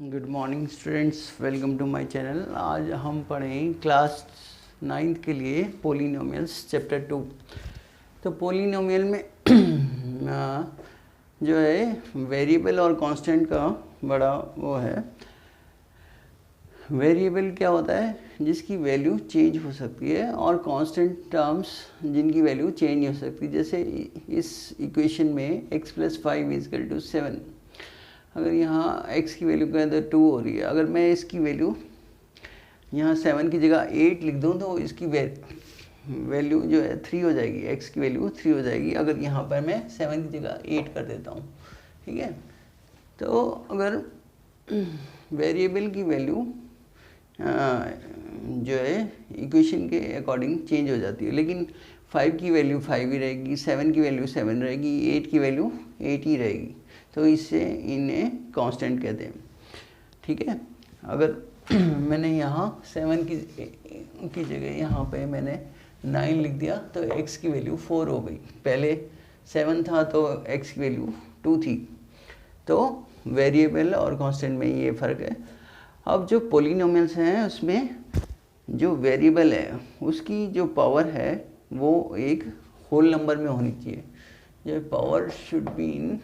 Good morning students, welcome to my channel. आज हम पढ़ें क्लास 9th के लिए पोलिनोमियल्स चैप्टर 2। तो पोलिनोमियल में जो है वेरिएबल और कांस्टेंट का बड़ा वो है। वेरिएबल क्या होता है? जिसकी वैल्यू चेंज हो सकती है, और कांस्टेंट टर्म्स जिनकी वैल्यू चेंज नहीं हो सकती। जैसे इस इक्वेशन में x + 5 = 7। अगर यहाँ x की वैल्यू कहें तो 2 हो रही है। अगर मैं इसकी वैल्यू यहाँ 7 की जगह 8 लिख दूँ तो इसकी वैल्यू जो है 3 हो जाएगी। x की वैल्यू 3 हो जाएगी अगर यहाँ पर मैं 7 की जगह 8 कर देता हूँ। ठीक है, तो अगर वेरिएबल की वैल्यू जो है इक्वेशन के अकॉर्डिंग चेंज हो जाती है, लेकिन 5 की वैल्यू 5 ही रहेगी, 7 की वैल्यू 7 रहेगी, 8 की वैल्यू 8 ही रहेगी। तो इससे इन्हें कांस्टेंट कहते हैं। ठीक है, अगर मैंने यहाँ 7 की जगह यहाँ पे मैंने 9 लिख दिया तो x की वैल्यू 4 हो गई। पहले 7 था तो x की वैल्यू 2 थी। तो वेरिएबल और कांस्टेंट में ये फ़र्क है। अब जो पोलिनोमियल्स हैं उसमें जो वेरिएबल है उसकी जो पावर है वो एक होल नंबर में होनी चाहिए। जो पावर शुड बी इन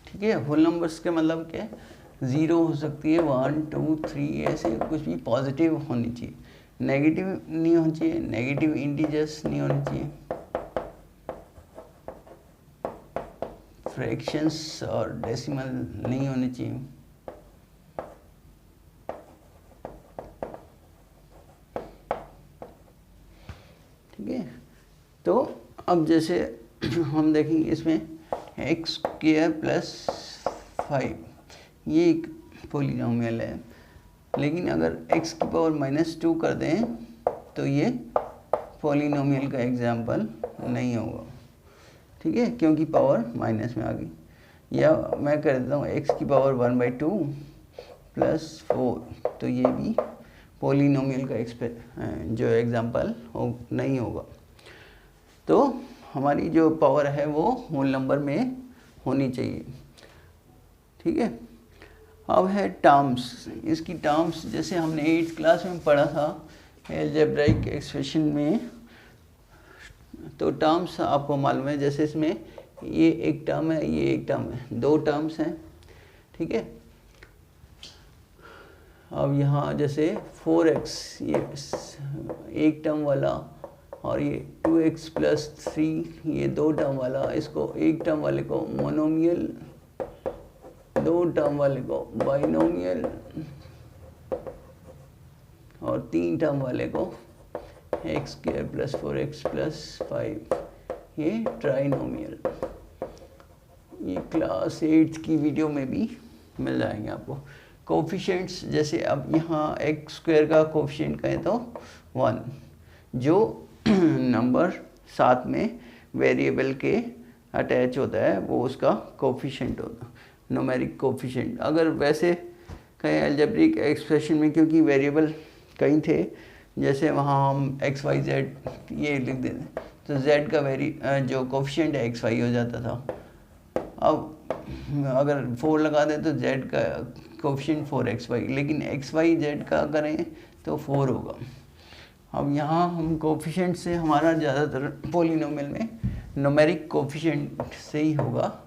ठीक है। होल नंबर्स के मतलब क्या है? 0 हो सकती है, 1 2 3 ऐसे कुछ भी पॉजिटिव होनी चाहिए, नेगेटिव नहीं होनी चाहिए, नेगेटिव इंटीजर्स नहीं होनी चाहिए, फ्रैक्शंस और डेसिमल नहीं होने चाहिए। ठीक है, तो अब जैसे हम देखेंगे इसमें x² + 5 ये एक पोलिनोमियल है, लेकिन अगर x⁻² कर दें तो ये पोलिनोमियल का एग्जाम्पल नहीं होगा। ठीक है, क्योंकि पावर माइनस में आ गई। या मैं कर देता हूँ x⁻1/2 + 4, तो ये भी पोलिनोमियल का जो एग्जाम्पल नहीं होगा। तो हमारी जो पावर है वो होल नंबर में होनी चाहिए। ठीक है, अब है टर्म्स। इसकी टर्म्स जैसे हमने 8th क्लास में पढ़ा था अलजेब्राइक एक्सप्रेशन में, तो टर्म्स आपको मालूम है। जैसे इसमें ये एक टर्म है, ये एक टर्म है, 2 टर्म्स हैं। ठीक है, अब यहाँ जैसे 4x ये एक टर्म वाला, और ये 2x + 3 ये 2 टर्म वाला, इसको एक टर्म वाले को मोनोमियल, 2 टर्म वाले को बाइनोमियल, और 3 टर्म वाले को x² + 4x + 5 ये ट्राइनोमियल। ये क्लास 8 की वीडियो में भी मिल जाएंगे आपको। कोफिशिएंट्स जैसे अब यहाँ x² का कोफिशिएंट कहें तो 1, जो नंबर साथ में वेरिएबल के अटैच होता है वो उसका कोफिशिएंट होता है, न्यूमेरिक कोफिशिएंट। अगर वैसे कहें अलजेब्रिक एक्सप्रेशन में, क्योंकि वेरिएबल कई थे, जैसे वहाँ हम x y z ये लिख देते तो z का जो कोफिशिएंट है xy हो जाता था। अब अगर 4 लगा दें तो z का कोफिशिएंट 4xy, लेकिन xy z का करें तो 4 होगा। अब यहाँ हम कोफिशिएंट से हमारा ज़्यादातर पोलिनोमियल में न्यूमेरिक कोफिशिएंट से ही होगा,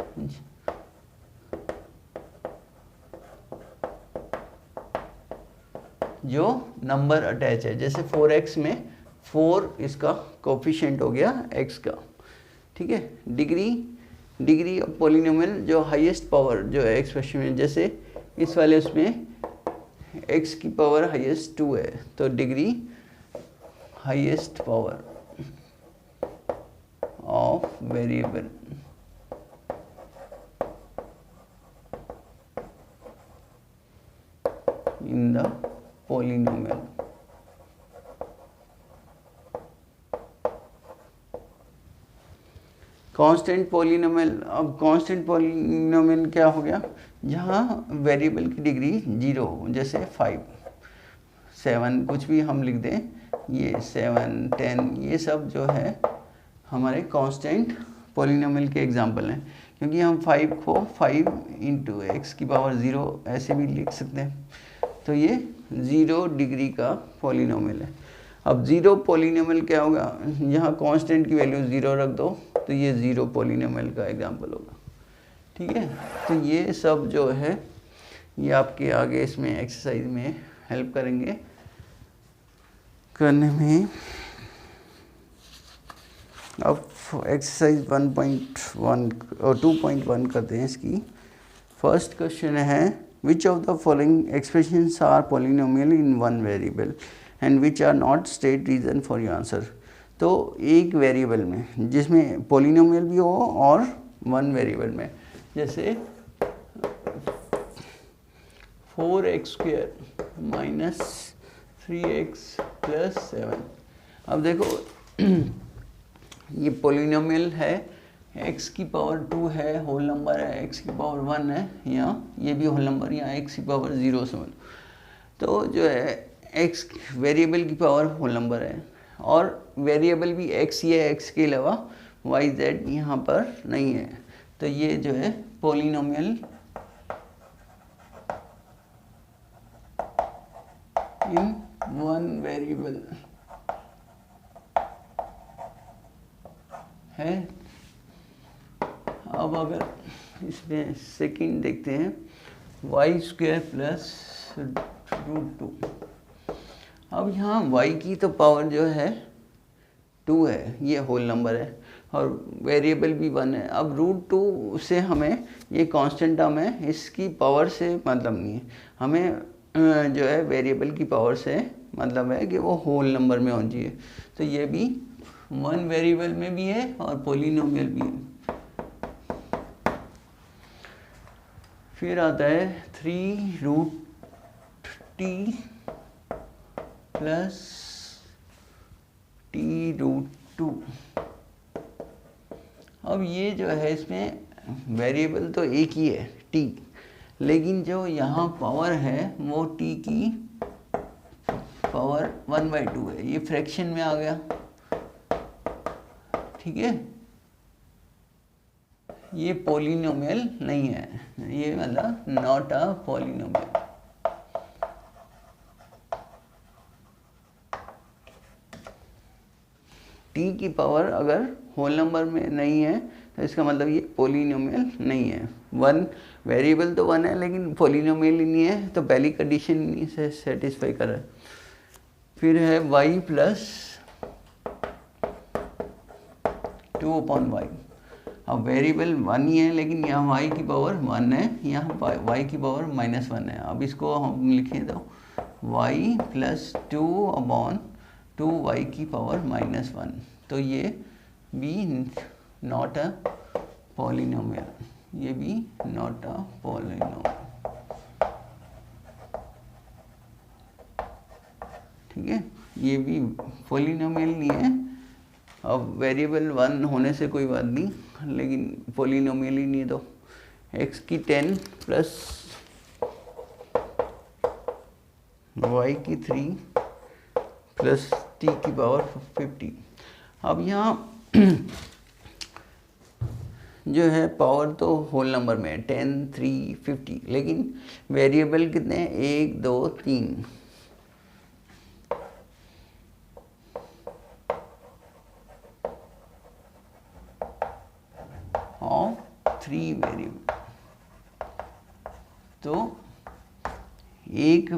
जो नंबर अटैच है। जैसे 4x में 4 इसका कोफिशिएंट हो गया x का। ठीक है, डिग्री ऑफ पोलिनोमियल जो हाईएस्ट पावर जो है एक्सप्रेशन में, जैसे इस वाले उसमें x की पावर हाईएस्ट 2 है, तो degree highest power of variable in the polynomial. Constant polynomial, अब कांस्टेंट पॉलिनोमियल क्या हो गया, जहाँ वेरिएबल की डिग्री 0, जैसे 5, 7 कुछ भी हम लिख दें, ये 7, 10 ये सब जो है हमारे कांस्टेंट पॉलिनोमियल के एग्जांपल हैं, क्योंकि हम 5 को 5 इंटू एक्स की पावर 0 ऐसे भी लिख सकते हैं। तो ये 0 डिग्री का पॉलिनोमियल है। अब 0 पॉलिनोमियल क्या होगा, यहाँ कांस्टेंट की वैल्यू 0 रख दो तो ये 0 पॉलिनोमियल का एग्जांपल होगा। ठीक है, तो ये सब जो है ये आपके आगे इसमें एक्सरसाइज में हेल्प करेंगे करने में। अब एक्सरसाइज 1.1 और 2.1 करते हैं इसकी। फर्स्ट क्वेश्चन है which of the following expressions are polynomial in one variable and which are not, state reason for your answer. तो एक वेरिएबल में जिसमें पॉलिनोमियल भी हो और वन वेरिएबल में, जैसे 4x² माइनस 3x प्लस 7। अब देखो ये पॉलिनोमियल है, x की पावर 2 है, होल नंबर है, x की पावर 1 है, यहाँ ये भी होल नंबर, यहाँ x की पावर 0 से 1। तो जो है x वेरिएबल की पावर होल नंबर है और वेरिएबल भी x ही है, x के अलावा y z यहाँ पर नहीं है। तो ये जो है पॉलिनोमियल इन वन वेरिएबल है। अब अगर इसमें सेकंड देखते हैं, y² प्लस √2। अब यहाँ y की तो पावर जो है 2 है, ये होल नंबर है और वेरिएबल भी 1 है। अब √2 से हमें ये कांस्टेंट टर्म है, इसकी पावर से मतलब नहीं है, हमें जो है वेरिएबल की पावर से मतलब है कि वो होल नंबर में होनी चाहिए। तो ये भी वन वेरिएबल में भी है और पॉलिनोमियल भी है। फिर आता है 3√t प्लस t√2। अब ये जो है इसमें वेरिएबल तो एक ही है t, लेकिन जो यहाँ पावर है वो t की पावर 1/2 है, ये फ्रैक्शन में आ गया। ठीक है, ये पॉलिनोमियल नहीं है, ये मतलब नॉट अ पॉलिनोमियल। टी की पावर अगर होल नंबर में नहीं है तो इसका मतलब ये पॉलिनोमियल नहीं है। वन वेरिएबल तो 1 है लेकिन पॉलिनोमियल ही नहीं है, तो पहली कंडीशन नहीं से सेटिस्फाई कर रहा है। फिर है y प्लस 2/y। अब वेरिएबल 1 ही है लेकिन यहाँ y की पावर 1 है, यहाँ y की पावर -1 है। अब इसको हम लिखें तो y प्लस 2/2y की पावर -1। तो ये भी नॉट अ पॉलिनोमियल, ये भी नॉट अ पॉलिनोमियल। ठीक है, ये भी पॉलिनोमियल नहीं है। अब वेरिएबल 1 होने से कोई बात नहीं, लेकिन पॉलिनोमियल ही नहीं है। तो x की 10 प्लस y की 3 प्लस t की पावर 50। अब यहाँ जो है पावर तो होल नंबर में 10, 3, 50, लेकिन वेरिएबल कितने हैं, 1, 2, 3। और 3 वेरिएबल। तो एक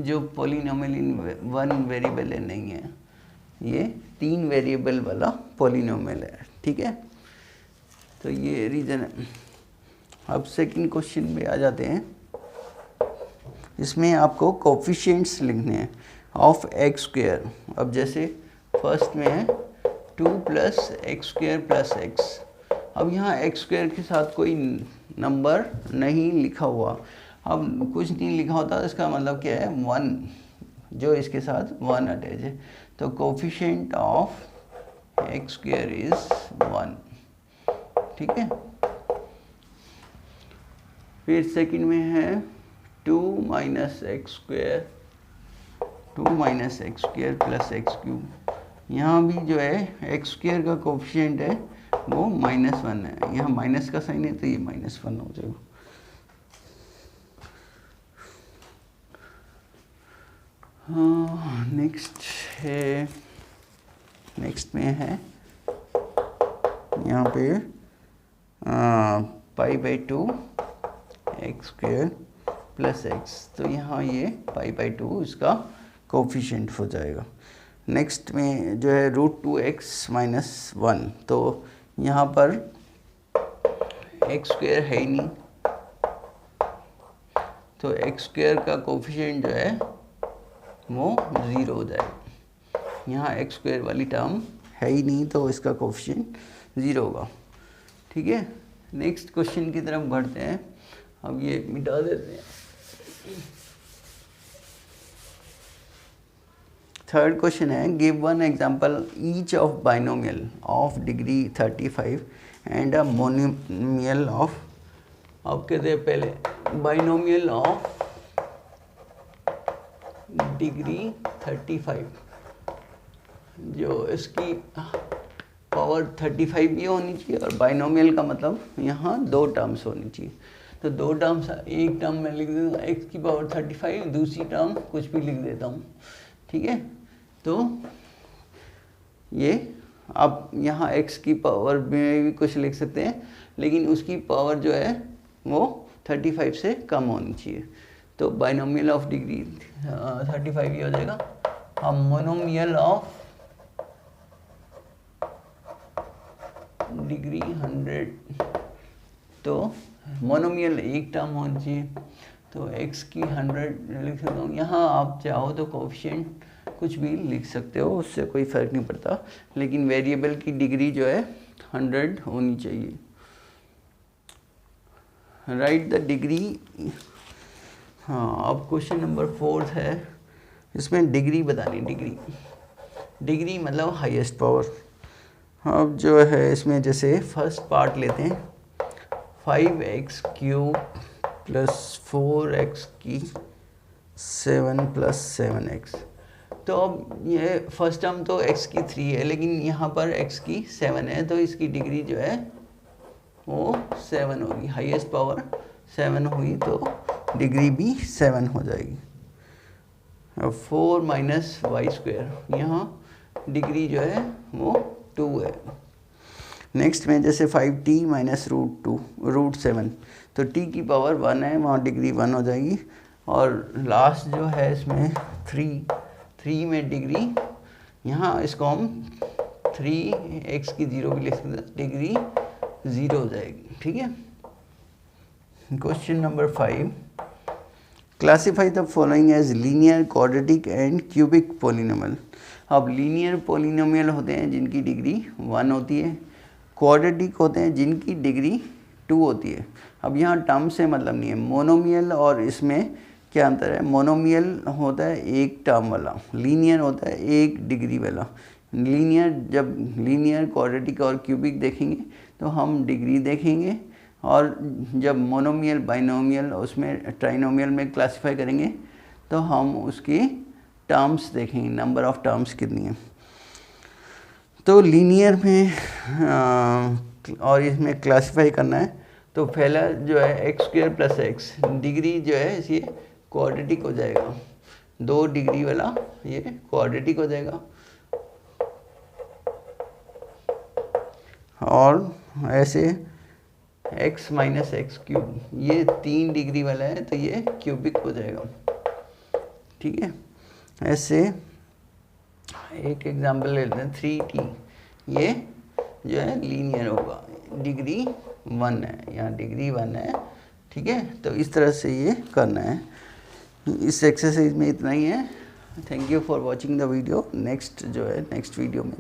जो पॉलिनोमियल इन वन वेरिएबल है नहीं है, ये 3 वेरिएबल वाला पॉलिनोमियल है। ठीक है, तो ये रीज़न है। अब सेकंड क्वेश्चन में आ जाते हैं। इसमें आपको कोफिशिएंट्स लिखने हैं ऑफ x²। अब जैसे फर्स्ट में है 2 प्लस x² प्लस x। अब यहाँ x² के साथ कोई नंबर नहीं लिखा हुआ। अब कुछ नहीं लिखा होता तो इसका मतलब क्या है, 1, जो इसके साथ 1 अटैच है। तो कोफिशिएंट ऑफ x² इज 1। ठीक है। फिर सेकंड में है 2 minus x square plus x cube. यहाँ भी जो है एक्स स्क्वायर का कोफिशिएंट है वो -1 है, यहाँ माइनस का साइन है तो ये -1 हो जाएगा। नेक्स्ट में है यहाँ पे π/2 एक्स स्क्वायर प्लस एक्स, तो यहाँ ये π/2 इसका कोफिशिएंट हो जाएगा। नेक्स्ट में जो है √2x - 1, तो यहाँ पर एक्स स्क्वायर है ही नहीं, तो एक्स स्क्वायर का कोफिशिएंट जो है वो 0 हो जाएगा। यहाँ एक्स स्क्वायर वाली टर्म है ही नहीं तो इसका कोफिशिएंट 0 होगा, ठीक है। नेक्स्ट क्वेश्चन की तरफ बढ़ते हैं। अब ये मिटा देते हैं। थर्ड क्वेश्चन है, give one example each of binomial of degree 35 and a monomial of, अब कहते हैं पहले बाइनोमियल ऑफ डिग्री 35, जो इसकी पावर 35 भी होनी चाहिए और बाइनोमियल का मतलब यहाँ 2 टर्म्स होनी चाहिए। तो 2 टर्म्स, एक टर्म मैं लिख देता हूँ x की पावर 35, दूसरी टर्म कुछ भी लिख देता हूँ, ठीक है। तो ये आप यहाँ x की पावर में भी कुछ लिख सकते हैं, लेकिन उसकी पावर जो है वो 35 से कम होनी चाहिए। तो बाइनोमियल ऑफ डिग्री 35 ये हो जाएगा। अब मोनोमियल ऑफ डिग्री 100, तो मोनोमियल एक टर्म होनी चाहिए, तो x की 100 लिख सकता हूँ। यहाँ आप चाहो तो कोफिशिएंट कुछ भी लिख सकते हो, उससे कोई फ़र्क नहीं पड़ता, लेकिन वेरिएबल की डिग्री जो है 100 होनी चाहिए। Right the degree. हाँ, अब क्वेश्चन नंबर 4 है, इसमें डिग्री बतानी। डिग्री मतलब हाईएस्ट पावर। अब जो है इसमें जैसे फर्स्ट पार्ट लेते हैं, 5x³ + 4x की 7 + 7x। तो अब ये फर्स्ट टर्म तो x की 3 है, लेकिन यहाँ पर x की 7 है, तो इसकी डिग्री जो है वो 7 होगी। हाईएस्ट पावर 7 हुई तो डिग्री भी 7 हो जाएगी। अब 4 - y², यहाँ डिग्री जो है वो 2 है। नेक्स्ट में जैसे 5t - √7, तो t की पावर 1 है, वहाँ डिग्री 1 हो जाएगी। और लास्ट जो है इसमें 3 में डिग्री, यहाँ इसको हम 3x की 0 भी लिख सकते हैं, डिग्री 0 हो जाएगी, ठीक है। Question number 5, classify the following as linear, quadratic and cubic polynomial. अब लीनियर पॉलिनोमियल होते हैं जिनकी डिग्री 1 होती है, क्वाड्रेटिक होते हैं जिनकी डिग्री 2 होती है। अब यहाँ टर्म से मतलब नहीं है, मोनोमियल और इसमें क्या अंतर है। मोनोमियल होता है एक टर्म वाला, लीनियर होता है एक डिग्री वाला। जब लीनियर, क्वाड्रेटिक और क्यूबिक देखेंगे तो हम डिग्री देखेंगे, और जब मोनोमियल, बाइनोमियल, उसमें ट्राइनोमियल में क्लासिफाई करेंगे तो हम उसकी टर्म्स देखेंगे, नंबर ऑफ टर्म्स कितनी है। तो लीनियर में और इसमें क्लासिफाई करना है, तो पहला जो है x² + x, डिग्री जो है ये क्वाड्रेटिक हो जाएगा, 2 डिग्री वाला ये क्वाड्रेटिक हो जाएगा। और ऐसे x - x³ ये 3 डिग्री वाला है, तो ये क्यूबिक हो जाएगा, ठीक है। ऐसे एक एग्जांपल लेते हैं, 3t, ये जो है लीनियर होगा, डिग्री 1 है, यहाँ डिग्री 1 है, ठीक है। तो इस तरह से ये करना है। इस एक्सरसाइज में इतना ही है। Thank you for watching the video. Next video में